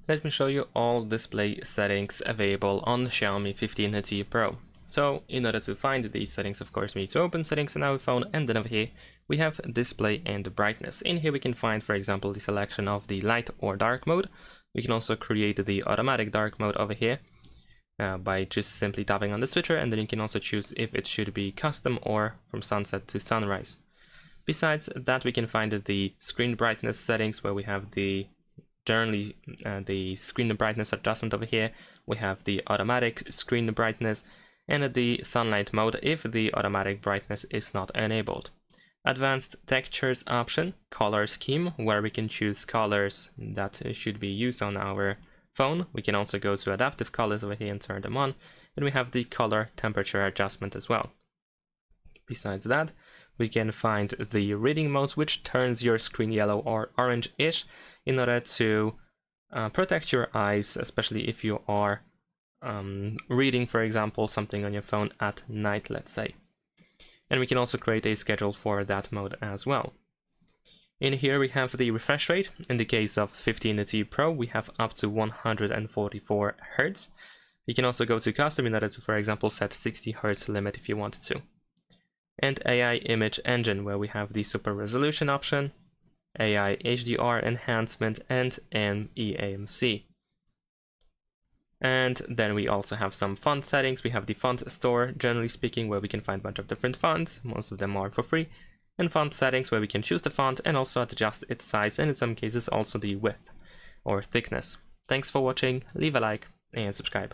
Let me show you all display settings available on Xiaomi 15T Pro. So in order to find these settings, of course, we need to open settings on our phone, and then over here we have display and brightness. In here we can find, for example, the selection of the light or dark mode. We can also create the automatic dark mode over here by just simply tapping on the switcher, and then you can also choose if it should be custom or from sunset to sunrise. Besides that, we can find the screen brightness settings, where we have the generally the screen brightness adjustment over here. We have the automatic screen brightness and the sunlight mode if the automatic brightness is not enabled. Advanced textures option, color scheme, where we can choose colors that should be used on our phone. We can also go to adaptive colors over here and turn them on, and we have the color temperature adjustment as well. Besides that, we can find the reading mode, which turns your screen yellow or orange-ish in order to protect your eyes, especially if you are reading, for example, something on your phone at night, let's say. And we can also create a schedule for that mode as well. In here we have the refresh rate. In the case of 15T Pro, we have up to 144 Hz. You can also go to custom in order to, for example, set 60 Hz limit if you wanted to. And AI image engine, where we have the super resolution option, AI HDR enhancement, and MEAMC. And then we also have some font settings. We have the font store, generally speaking, where we can find a bunch of different fonts. Most of them are for free. And font settings, where we can choose the font and also adjust its size, and in some cases also the width or thickness. Thanks for watching, leave a like and subscribe.